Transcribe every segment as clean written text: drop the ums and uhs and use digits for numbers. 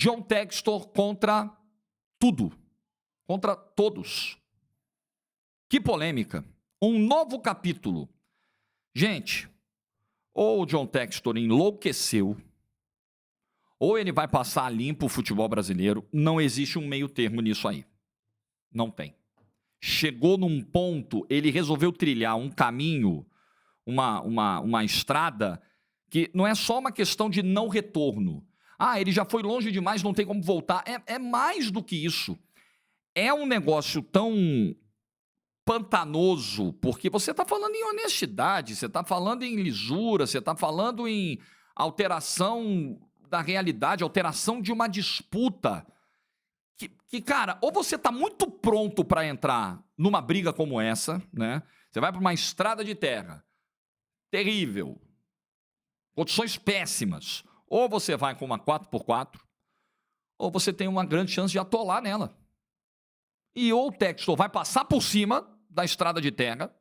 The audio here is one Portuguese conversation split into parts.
John Textor contra tudo, contra todos. Que polêmica. Um novo capítulo. Gente, ou o John Textor enlouqueceu, ou ele vai passar limpo o futebol brasileiro. Não existe um meio termo nisso aí. Não tem. Chegou num ponto, ele resolveu trilhar um caminho, uma estrada, que não é só uma questão de não retorno. Ah, ele já foi longe demais, não tem como voltar. É mais do que isso. É um negócio tão pantanoso, porque você está falando em honestidade, você está falando em lisura, você está falando em alteração da realidade, alteração de uma disputa. Que cara, ou você está muito pronto para entrar numa briga como essa, né? Você vai para uma estrada de terra, terrível, condições péssimas. Ou você vai com uma 4x4, ou você tem uma grande chance de atolar nela. E ou o Textor vai passar por cima da estrada de terra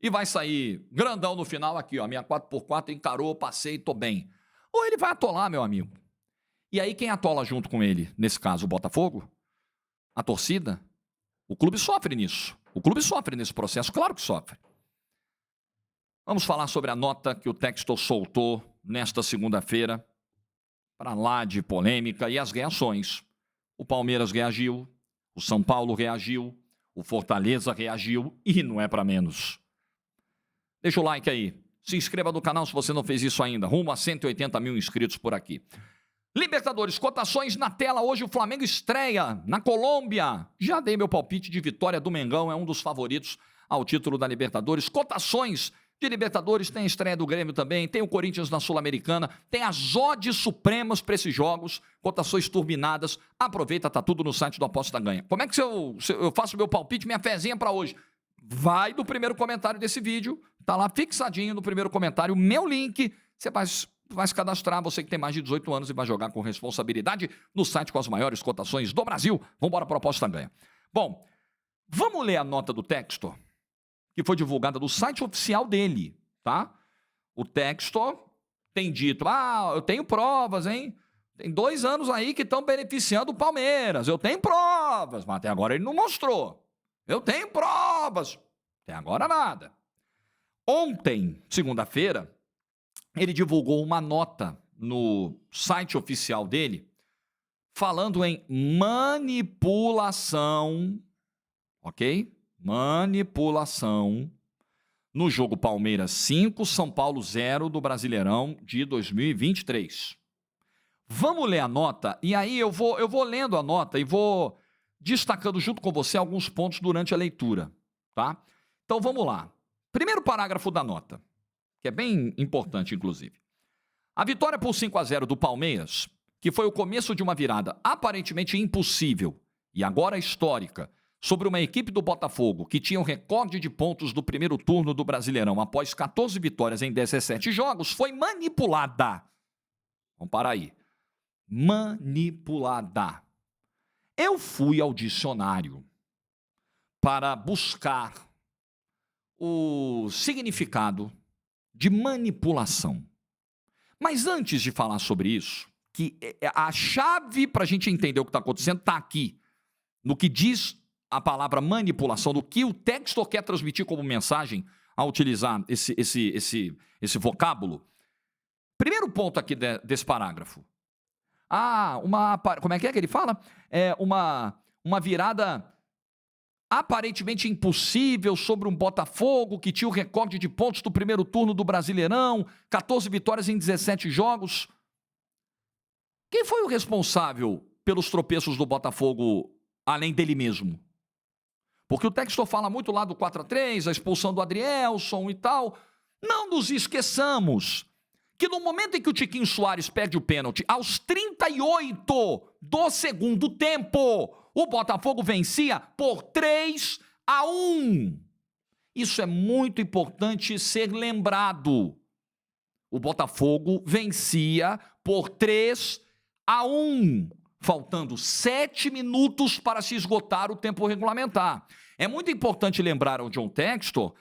e vai sair grandão no final aqui, ó, minha 4x4 encarou, passei, tô bem. Ou ele vai atolar, meu amigo. E aí quem atola junto com ele, nesse caso o Botafogo, a torcida, o clube sofre nisso. O clube sofre nesse processo, claro que sofre. Vamos falar sobre a nota que o Textor soltou nesta segunda-feira, para lá de polêmica, e as reações. O Palmeiras reagiu, o São Paulo reagiu, o Fortaleza reagiu, e não é para menos. Deixa o like aí, se inscreva no canal se você não fez isso ainda, rumo a 180 mil inscritos por aqui. Libertadores, cotações na tela, hoje o Flamengo estreia na Colômbia. Já dei meu palpite de vitória do Mengão, é um dos favoritos ao título da Libertadores. Cotações de Libertadores, tem a estreia do Grêmio também, tem o Corinthians na Sul-Americana, tem as odds supremas para esses jogos, cotações turbinadas. Aproveita, tá tudo no site do Aposta Ganha. Como é que eu faço meu palpite, minha fezinha para hoje? Vai do primeiro comentário desse vídeo, tá lá fixadinho no primeiro comentário, meu link, você vai se cadastrar, você que tem mais de 18 anos e vai jogar com responsabilidade no site com as maiores cotações do Brasil. Vamos embora para a Aposta Ganha. Bom, vamos ler a nota do Textor, que foi divulgada no site oficial dele, tá? O Textor tem dito, eu tenho provas, hein? Tem 2 anos aí que estão beneficiando o Palmeiras, eu tenho provas, mas até agora ele não mostrou. Eu tenho provas, até agora nada. Ontem, segunda-feira, ele divulgou uma nota no site oficial dele, falando em manipulação, ok? Manipulação no jogo Palmeiras 5, São Paulo 0 do Brasileirão de 2023. Vamos ler a nota e aí eu vou lendo a nota e vou destacando junto com você alguns pontos durante a leitura, tá? Então vamos lá. Primeiro parágrafo da nota, que é bem importante inclusive. A vitória por 5-0 do Palmeiras, que foi o começo de uma virada aparentemente impossível e agora histórica, sobre uma equipe do Botafogo que tinha o recorde de pontos do primeiro turno do Brasileirão após 14 vitórias em 17 jogos, foi manipulada. Vamos parar aí. Manipulada. Eu fui ao dicionário para buscar o significado de manipulação. Mas antes de falar sobre isso, que a chave para a gente entender o que está acontecendo está aqui, no que diz a palavra manipulação, do que o Textor quer transmitir como mensagem ao utilizar esse vocábulo. Primeiro ponto aqui desse parágrafo. Como é que ele fala? Uma virada aparentemente impossível sobre um Botafogo que tinha o recorde de pontos do primeiro turno do Brasileirão, 14 vitórias em 17 jogos. Quem foi o responsável pelos tropeços do Botafogo, além dele mesmo? Porque o Textor fala muito lá do 4-3, a expulsão do Adrielson e tal. Não nos esqueçamos que no momento em que o Tiquinho Soares perde o pênalti, aos 38 do segundo tempo, o Botafogo vencia por 3-1. Isso é muito importante ser lembrado. O Botafogo vencia por 3-1, faltando 7 minutos para se esgotar o tempo regulamentar. É muito importante lembrar ao John Textor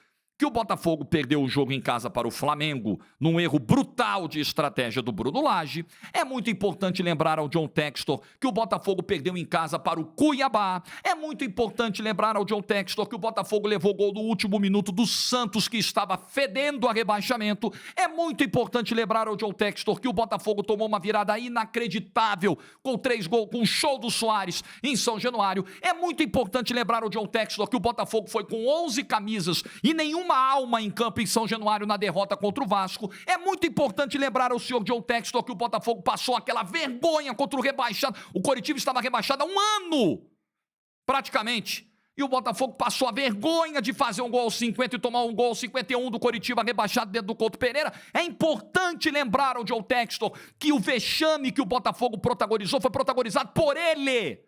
que o Botafogo perdeu o jogo em casa para o Flamengo num erro brutal de estratégia do Bruno Lage. É muito importante lembrar ao John Textor que o Botafogo perdeu em casa para o Cuiabá. É muito importante lembrar ao John Textor que o Botafogo levou gol no último minuto do Santos, que estava fedendo a rebaixamento. É muito importante lembrar ao John Textor que o Botafogo tomou uma virada inacreditável com 3 gols, com um show do Soares em São Januário. É muito importante lembrar ao John Textor que o Botafogo foi com 11 camisas e nenhuma alma em campo em São Januário na derrota contra o Vasco. É muito importante lembrar ao senhor John Textor que o Botafogo passou aquela vergonha contra o rebaixado. O Coritiba estava rebaixado há um ano, praticamente. E o Botafogo passou a vergonha de fazer um gol aos 50 e tomar um gol aos 51 do Coritiba rebaixado dentro do Couto Pereira. É importante lembrar ao John Textor que o vexame que o Botafogo protagonizou foi protagonizado por ele.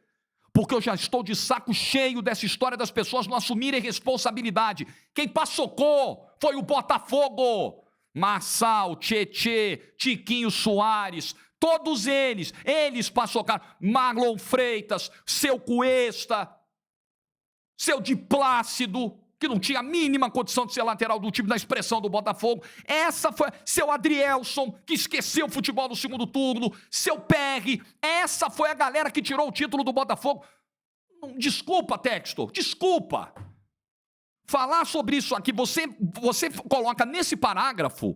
Porque eu já estou de saco cheio dessa história das pessoas não assumirem responsabilidade. Quem passocou foi o Botafogo. Marçal, Tietê, Tiquinho Soares, todos eles passocaram. Marlon Freitas, seu Cuesta, seu Di Plácido, que não tinha a mínima condição de ser lateral do time na expressão do Botafogo. Essa foi seu Adrielson, que esqueceu o futebol no segundo turno, seu Perry. Essa foi a galera que tirou o título do Botafogo. Desculpa, Textor, desculpa. Falar sobre isso aqui, você coloca nesse parágrafo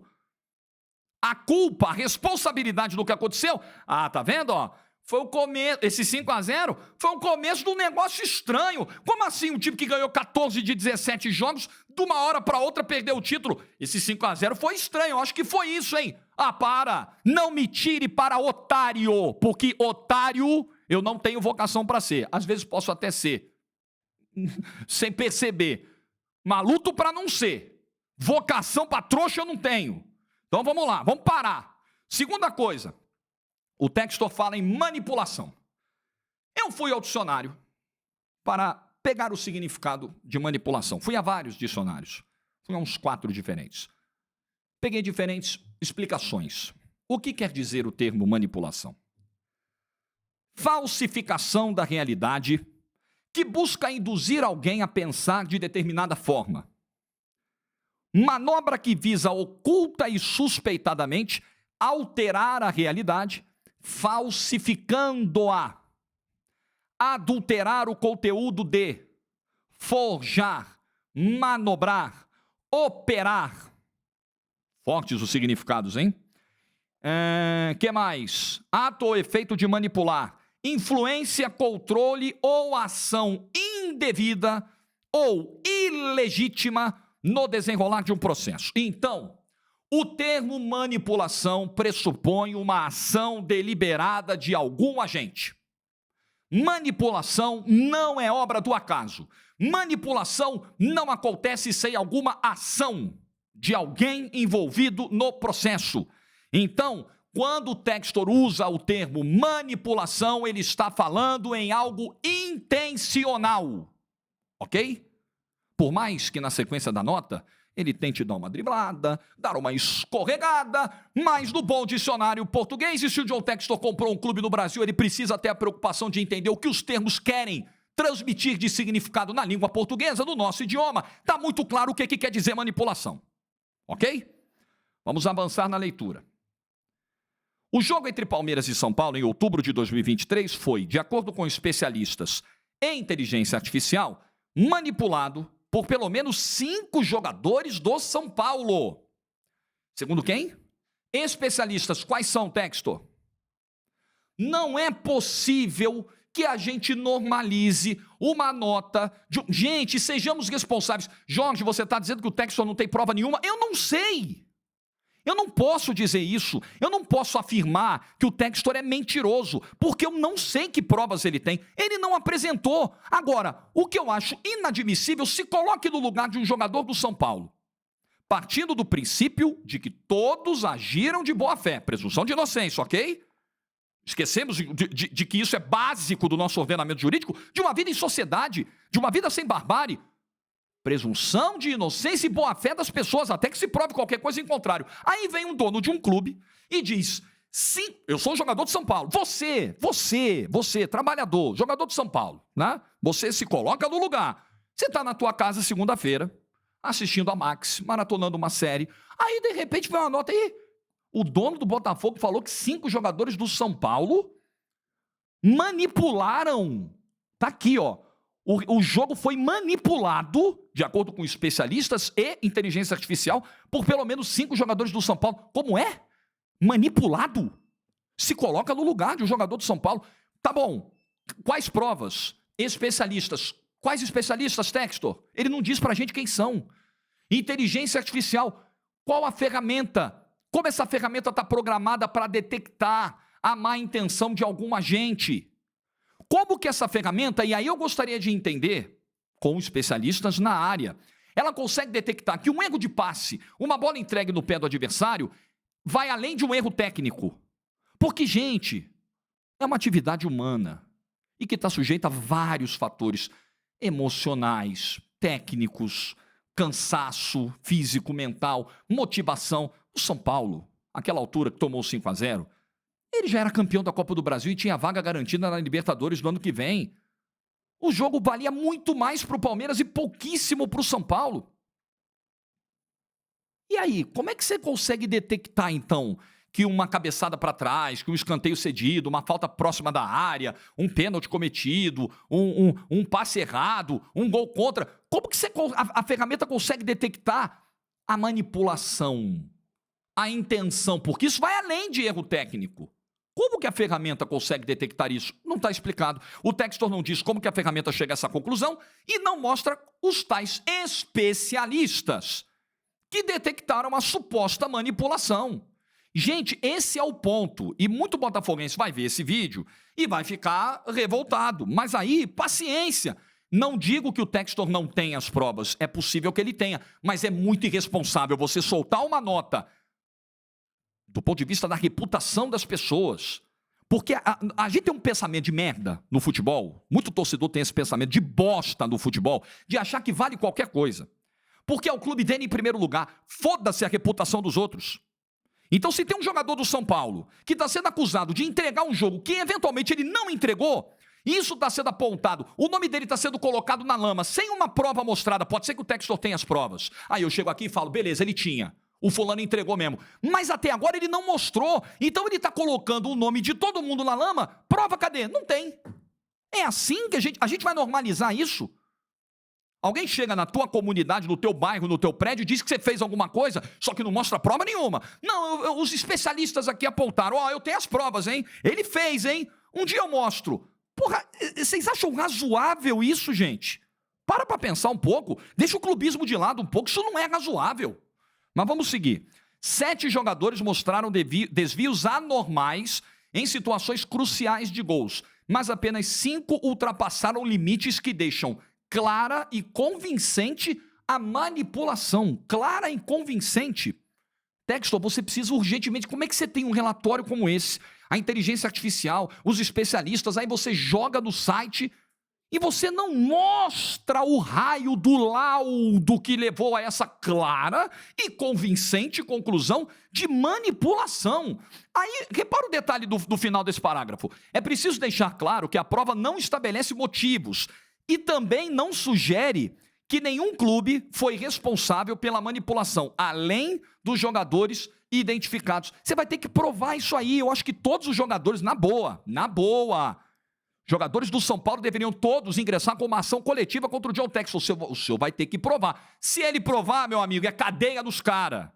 a culpa, a responsabilidade do que aconteceu. Ah, tá vendo, ó? Foi o começo, esse 5-0 foi o começo de um negócio estranho. Como assim um time que ganhou 14 de 17 jogos, de uma hora para outra perdeu o título? Esse 5-0 foi estranho, eu acho que foi isso, hein? Ah, para! Não me tire para otário, porque otário eu não tenho vocação para ser. Às vezes posso até ser, sem perceber. Maluco para não ser. Vocação para trouxa eu não tenho. Então vamos lá, vamos parar. Segunda coisa. O Textor fala em manipulação. Eu fui ao dicionário para pegar o significado de manipulação. Fui a vários dicionários. Fui a uns 4 diferentes. Peguei diferentes explicações. O que quer dizer o termo manipulação? Falsificação da realidade que busca induzir alguém a pensar de determinada forma. Manobra que visa oculta e suspeitadamente alterar a realidade, falsificando-a, adulterar o conteúdo de, forjar, manobrar, operar. Fortes os significados, hein? Que mais? Ato ou efeito de manipular, influência, controle ou ação indevida ou ilegítima no desenrolar de um processo. Então, o termo manipulação pressupõe uma ação deliberada de algum agente. Manipulação não é obra do acaso. Manipulação não acontece sem alguma ação de alguém envolvido no processo. Então, quando o Textor usa o termo manipulação, ele está falando em algo intencional. Ok? Por mais que na sequência da nota ele tente dar uma driblada, dar uma escorregada, mas no bom dicionário português, e se o John Textor comprou um clube no Brasil, ele precisa ter a preocupação de entender o que os termos querem transmitir de significado na língua portuguesa, no nosso idioma. Está muito claro o que quer dizer manipulação. Ok? Vamos avançar na leitura. O jogo entre Palmeiras e São Paulo em outubro de 2023 foi, de acordo com especialistas em inteligência artificial, manipulado por pelo menos 5 jogadores do São Paulo. Segundo quem? Especialistas. Quais são, Textor? Não é possível que a gente normalize uma nota de... Gente, sejamos responsáveis. Jorge, você está dizendo que o Textor não tem prova nenhuma? Eu não sei. Eu não posso dizer isso, eu não posso afirmar que o Textor é mentiroso, porque eu não sei que provas ele tem. Ele não apresentou. Agora, o que eu acho inadmissível, se coloque no lugar de um jogador do São Paulo, partindo do princípio de que todos agiram de boa fé, presunção de inocência, ok? Esquecemos de que isso é básico do nosso ordenamento jurídico, de uma vida em sociedade, de uma vida sem barbárie. Presunção de inocência e boa-fé das pessoas, até que se prove qualquer coisa em contrário. Aí vem um dono de um clube e diz, sim, eu sou um jogador de São Paulo. Você, trabalhador, jogador de São Paulo, né? Você se coloca no lugar. Você está na tua casa segunda-feira, assistindo a Max, maratonando uma série. Aí, de repente, veio uma nota aí. O dono do Botafogo falou que 5 jogadores do São Paulo manipularam. Tá aqui, ó. O jogo foi manipulado, de acordo com especialistas e inteligência artificial, por pelo menos 5 jogadores do São Paulo. Como é? Manipulado? Se coloca no lugar de um jogador do São Paulo. Tá bom. Quais provas? Especialistas. Quais especialistas, Textor? Ele não diz pra gente quem são. Inteligência artificial. Qual a ferramenta? Como essa ferramenta está programada para detectar a má intenção de algum agente? Como que essa ferramenta, e aí eu gostaria de entender, com especialistas na área, ela consegue detectar que um erro de passe, uma bola entregue no pé do adversário, vai além de um erro técnico. Porque, gente, é uma atividade humana e que está sujeita a vários fatores emocionais, técnicos, cansaço físico, mental, motivação. O São Paulo, aquela altura que tomou 5-0, ele já era campeão da Copa do Brasil e tinha vaga garantida na Libertadores do ano que vem. O jogo valia muito mais para o Palmeiras e pouquíssimo para o São Paulo. E aí, como é que você consegue detectar, então, que uma cabeçada para trás, que um escanteio cedido, uma falta próxima da área, um pênalti cometido, um passe errado, um gol contra... Como que a ferramenta consegue detectar a manipulação, a intenção? Porque isso vai além de erro técnico. Como que a ferramenta consegue detectar isso? Não está explicado. O Textor não diz como que a ferramenta chega a essa conclusão e não mostra os tais especialistas que detectaram a suposta manipulação. Gente, esse é o ponto. E muito botafoguense vai ver esse vídeo e vai ficar revoltado. Mas aí, paciência. Não digo que o Textor não tenha as provas. É possível que ele tenha. Mas é muito irresponsável você soltar uma nota do ponto de vista da reputação das pessoas. Porque a gente tem um pensamento de merda no futebol. Muito torcedor tem esse pensamento de bosta no futebol, de achar que vale qualquer coisa. Porque é o clube dele em primeiro lugar. Foda-se a reputação dos outros. Então, se tem um jogador do São Paulo que está sendo acusado de entregar um jogo que eventualmente ele não entregou, isso está sendo apontado, o nome dele está sendo colocado na lama, sem uma prova mostrada, pode ser que o Textor tenha as provas. Aí eu chego aqui e falo, beleza, ele tinha. O fulano entregou mesmo. Mas até agora ele não mostrou. Então ele está colocando o nome de todo mundo na lama. Prova, cadê? Não tem. É assim que a gente vai normalizar isso? Alguém chega na tua comunidade, no teu bairro, no teu prédio, diz que você fez alguma coisa, só que não mostra prova nenhuma. Não, os especialistas aqui apontaram. Ó, eu tenho as provas, hein? Ele fez, hein? Um dia eu mostro. Porra, vocês acham razoável isso, gente? Para pensar um pouco. Deixa o clubismo de lado um pouco. Isso não é razoável. Mas vamos seguir. 7 jogadores mostraram desvios anormais em situações cruciais de gols, mas apenas 5 ultrapassaram limites que deixam clara e convincente a manipulação. Clara e convincente. Textor, você precisa urgentemente... Como é que você tem um relatório como esse? A inteligência artificial, os especialistas, aí você joga no site... E você não mostra o raio do laudo que levou a essa clara e convincente conclusão de manipulação. Aí, repara o detalhe do final desse parágrafo. É preciso deixar claro que a prova não estabelece motivos e também não sugere que nenhum clube foi responsável pela manipulação, além dos jogadores identificados. Você vai ter que provar isso aí. Eu acho que todos os jogadores, na boa... Jogadores do São Paulo deveriam todos ingressar com uma ação coletiva contra o John Textor. O senhor vai ter que provar. Se ele provar, meu amigo, é cadeia dos caras.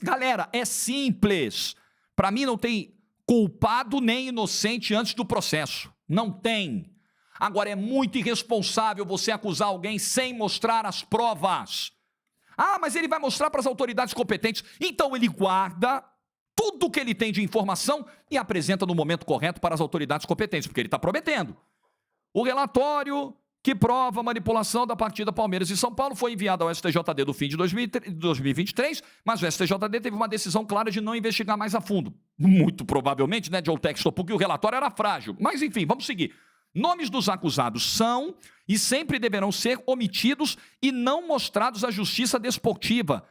Galera, é simples. Para mim não tem culpado nem inocente antes do processo. Não tem. Agora, é muito irresponsável você acusar alguém sem mostrar as provas. Ah, mas ele vai mostrar para as autoridades competentes. Então ele guarda tudo que ele tem de informação e apresenta no momento correto para as autoridades competentes, porque ele está prometendo. O relatório que prova a manipulação da partida Palmeiras e São Paulo foi enviado ao STJD no fim de 2023, mas o STJD teve uma decisão clara de não investigar mais a fundo. Muito provavelmente, né, John Textor, porque o relatório era frágil. Mas enfim, vamos seguir. Nomes dos acusados são e sempre deverão ser omitidos e não mostrados à justiça desportiva.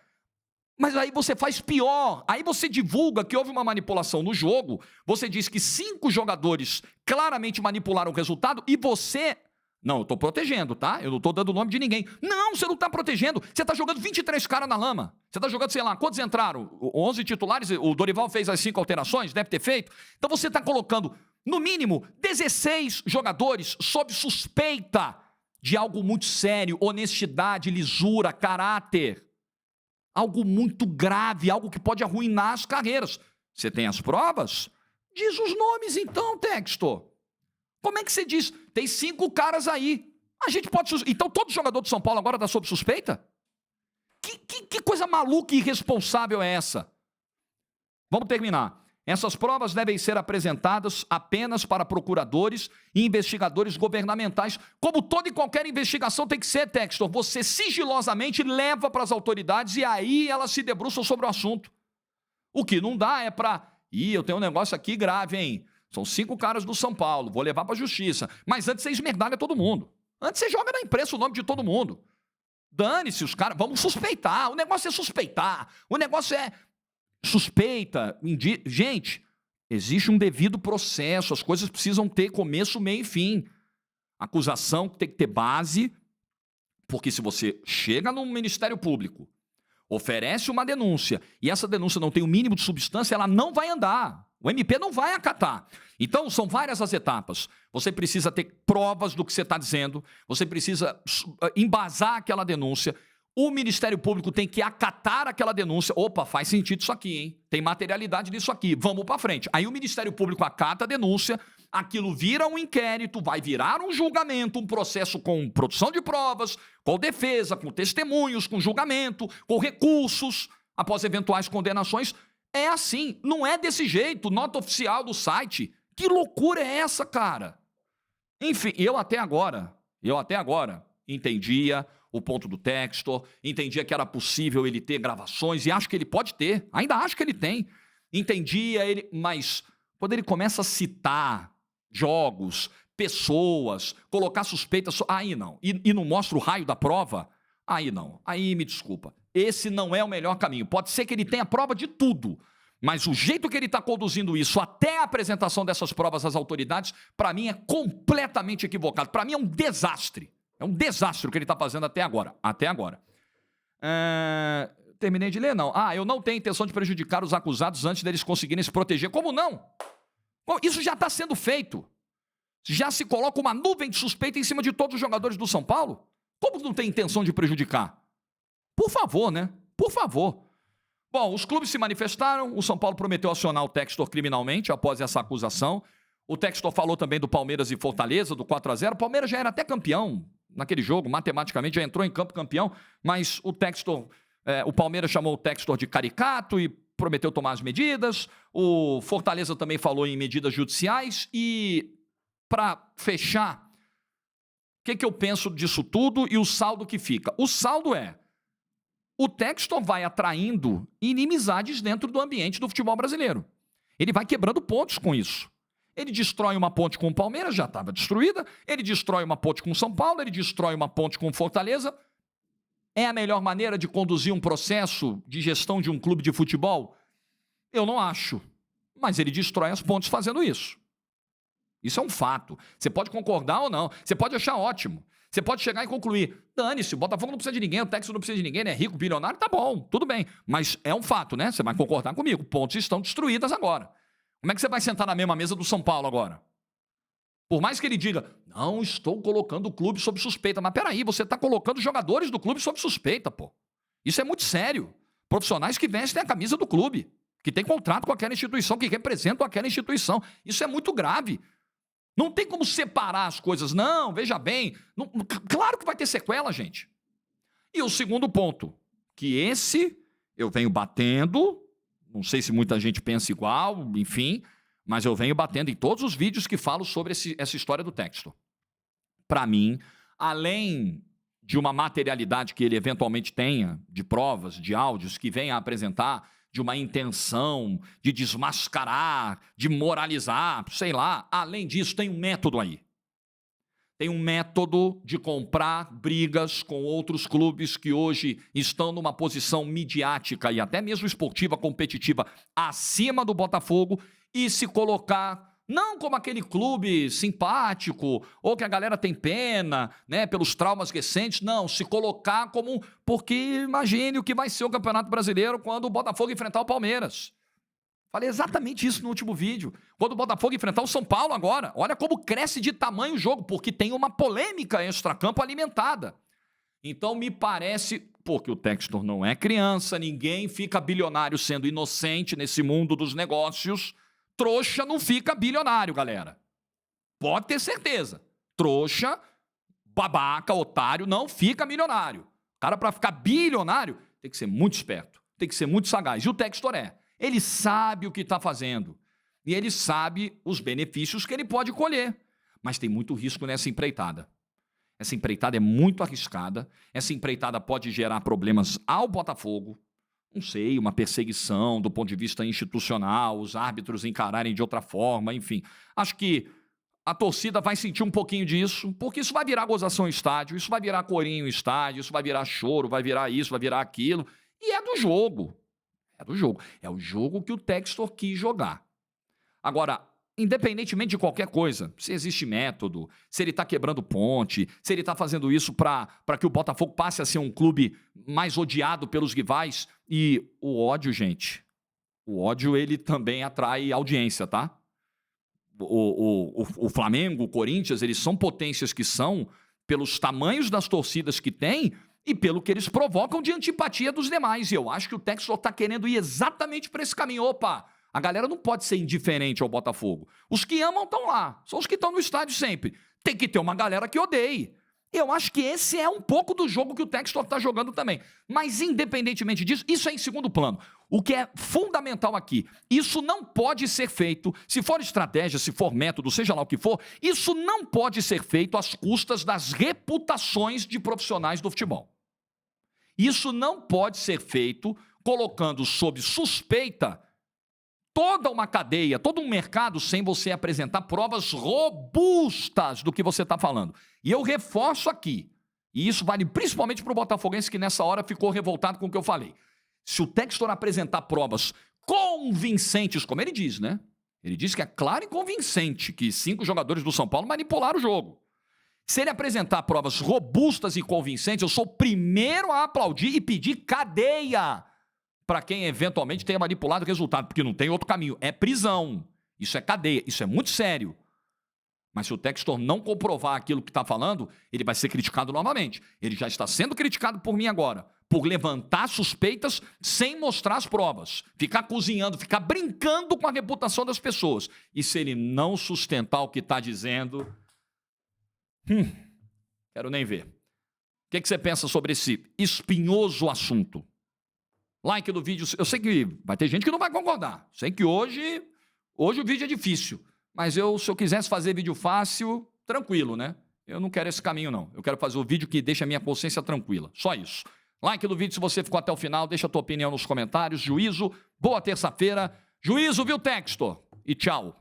Mas aí você faz pior, aí você divulga que houve uma manipulação no jogo, você diz que 5 jogadores claramente manipularam o resultado e você Não, eu tô protegendo, tá? Eu não tô dando o nome de ninguém. Não, você não tá protegendo. Você tá jogando 23 caras na lama. Você tá jogando, sei lá, quantos entraram? 11 titulares, o Dorival fez as 5 alterações, deve ter feito. Então você tá colocando, no mínimo, 16 jogadores sob suspeita de algo muito sério, honestidade, lisura, caráter. Algo muito grave, algo que pode arruinar as carreiras. Você tem as provas? Diz os nomes então, Textor. Como é que você diz? Tem 5 caras aí. A gente pode... Então todo jogador de São Paulo agora está sob suspeita? Que coisa maluca e irresponsável é essa? Vamos terminar. Essas provas devem ser apresentadas apenas para procuradores e investigadores governamentais, como toda e qualquer investigação tem que ser, Textor. Você sigilosamente leva para as autoridades e aí elas se debruçam sobre o assunto. O que não dá é para... eu tenho um negócio aqui grave, hein? São 5 caras do São Paulo, vou levar para a justiça. Mas antes você esmerdalha todo mundo. Antes você joga na imprensa o nome de todo mundo. Dane-se os caras, vamos suspeitar. O negócio é suspeitar. O negócio é suspeita. Gente, existe um devido processo. As coisas precisam ter começo, meio e fim. Acusação tem que ter base, porque se você chega no Ministério Público, oferece uma denúncia, e essa denúncia não tem o mínimo de substância, ela não vai andar. O MP não vai acatar. Então, são várias as etapas. Você precisa ter provas do que você está dizendo, você precisa embasar aquela denúncia, o Ministério Público tem que acatar aquela denúncia. Opa, faz sentido isso aqui, hein? Tem materialidade nisso aqui, vamos para frente. Aí o Ministério Público acata a denúncia, aquilo vira um inquérito, vai virar um julgamento, um processo com produção de provas, com defesa, com testemunhos, com julgamento, com recursos, após eventuais condenações. É assim, não é desse jeito, nota oficial do site. Que loucura é essa, cara? Enfim, eu até agora entendia o ponto do Textor, entendia que era possível ele ter gravações, e acho que ele pode ter, ainda acho que ele tem. Entendia ele, mas quando ele começa a citar jogos, pessoas, colocar suspeitas, aí não. E não mostra o raio da prova, aí não. Aí me desculpa. Esse não é o melhor caminho. Pode ser que ele tenha prova de tudo, mas o jeito que ele está conduzindo isso até a apresentação dessas provas às autoridades, para mim é completamente equivocado. Para mim é um desastre. É um desastre o que ele está fazendo até agora. Até agora. Terminei de ler, não. Eu não tenho intenção de prejudicar os acusados antes deles conseguirem se proteger. Como não? Bom, isso já está sendo feito. Já se coloca uma nuvem de suspeita em cima de todos os jogadores do São Paulo. Como não tem intenção de prejudicar? Por favor, né? Por favor. Bom, os clubes se manifestaram, o São Paulo prometeu acionar o Textor criminalmente após essa acusação. O Textor falou também do Palmeiras e Fortaleza, do 4-0. O Palmeiras já era até campeão naquele jogo, matematicamente já entrou em campo campeão, mas o Textor, o Palmeiras chamou o Textor de caricato e prometeu tomar as medidas. O Fortaleza também falou em medidas judiciais. E, para fechar, o que eu penso disso tudo e o saldo que fica? O saldo é: o Textor vai atraindo inimizades dentro do ambiente do futebol brasileiro. Ele vai quebrando pontos com isso. Ele destrói uma ponte com o Palmeiras, já estava destruída. Ele destrói uma ponte com o São Paulo, ele destrói uma ponte com o Fortaleza. É a melhor maneira de conduzir um processo de gestão de um clube de futebol? Eu não acho. Mas ele destrói as pontes fazendo isso. Isso é um fato. Você pode concordar ou não. Você pode achar ótimo. Você pode chegar e concluir: dane-se, o Botafogo não precisa de ninguém, o Textor não precisa de ninguém, ele é rico, bilionário, tá bom, tudo bem. Mas é um fato, né? Você vai concordar comigo. Pontes estão destruídas agora. Como é que você vai sentar na mesma mesa do São Paulo agora? Por mais que ele diga: não estou colocando o clube sob suspeita. Mas peraí, você está colocando os jogadores do clube sob suspeita, pô. Isso é muito sério. Profissionais que vestem a camisa do clube, que têm contrato com aquela instituição, que representam aquela instituição. Isso é muito grave. Não tem como separar as coisas. Não, veja bem. Não, claro que vai ter sequela, gente. E o segundo ponto, que esse eu venho batendo, não sei se muita gente pensa igual, enfim, mas eu venho batendo em todos os vídeos que falo sobre essa história do Textor. Para mim, além de uma materialidade que ele eventualmente tenha, de provas, de áudios, que venha a apresentar, de uma intenção de desmascarar, de moralizar, sei lá, além disso, tem um método aí. Tem um método de comprar brigas com outros clubes que hoje estão numa posição midiática e até mesmo esportiva, competitiva, acima do Botafogo, e se colocar Não como aquele clube simpático, ou que a galera tem pena, né, pelos traumas recentes. Não, se colocar como... Porque imagine o que vai ser o Campeonato Brasileiro quando o Botafogo enfrentar o Palmeiras. Falei exatamente isso no último vídeo. Quando o Botafogo enfrentar o São Paulo agora. Olha como cresce de tamanho o jogo, porque tem uma polêmica extracampo alimentada. Então me parece... Porque o Textor não é criança, ninguém fica bilionário sendo inocente nesse mundo dos negócios... Trouxa não fica bilionário, galera. Pode ter certeza. Trouxa, babaca, otário, não fica milionário. O cara, para ficar bilionário, tem que ser muito esperto, tem que ser muito sagaz. E o Textor é. Ele sabe o que está fazendo. E ele sabe os benefícios que ele pode colher. Mas tem muito risco nessa empreitada. Essa empreitada é muito arriscada. Essa empreitada pode gerar problemas ao Botafogo. Não sei, uma perseguição do ponto de vista institucional, os árbitros encararem de outra forma, enfim. Acho que a torcida vai sentir um pouquinho disso, porque isso vai virar gozação em estádio, isso vai virar corinho em estádio, isso vai virar choro, vai virar isso, vai virar aquilo. E é do jogo. É do jogo. É o jogo que o Textor quis jogar. Agora, independentemente de qualquer coisa, se existe método, se ele está quebrando ponte, se ele está fazendo isso para que o Botafogo passe a ser um clube mais odiado pelos rivais, e o ódio, gente, o ódio ele também atrai audiência, tá? O Flamengo, o Corinthians, eles são potências que são pelos tamanhos das torcidas que têm e pelo que eles provocam de antipatia dos demais. E eu acho que o Textor está querendo ir exatamente para esse caminho. Opa! A galera não pode ser indiferente ao Botafogo. Os que amam estão lá. São os que estão no estádio sempre. Tem que ter uma galera que odeie. Eu acho que esse é um pouco do jogo que o Textor está jogando também. Mas, independentemente disso, isso é em segundo plano. O que é fundamental aqui, isso não pode ser feito, se for estratégia, se for método, seja lá o que for, isso não pode ser feito às custas das reputações de profissionais do futebol. Isso não pode ser feito colocando sob suspeita toda uma cadeia, todo um mercado sem você apresentar provas robustas do que você está falando. E eu reforço aqui, e isso vale principalmente para o botafoguense que nessa hora ficou revoltado com o que eu falei. Se o Textor apresentar provas convincentes, como ele diz, né? Ele diz que é claro e convincente que 5 jogadores do São Paulo manipularam o jogo. Se ele apresentar provas robustas e convincentes, eu sou o primeiro a aplaudir e pedir cadeia para quem eventualmente tenha manipulado o resultado, porque não tem outro caminho. É prisão. Isso é cadeia. Isso é muito sério. Mas se o Textor não comprovar aquilo que está falando, ele vai ser criticado novamente. Ele já está sendo criticado por mim agora, por levantar suspeitas sem mostrar as provas, ficar cozinhando, ficar brincando com a reputação das pessoas. E se ele não sustentar o que está dizendo, quero nem ver. O que você pensa sobre esse espinhoso assunto? Like no vídeo. Eu sei que vai ter gente que não vai concordar. Sei que hoje o vídeo é difícil. Mas se eu quisesse fazer vídeo fácil, tranquilo, né? Eu não quero esse caminho, não. Eu quero fazer o vídeo que deixa a minha consciência tranquila. Só isso. Like no vídeo se você ficou até o final. Deixa a tua opinião nos comentários. Juízo. Boa terça-feira. Juízo, viu, Textor? E tchau.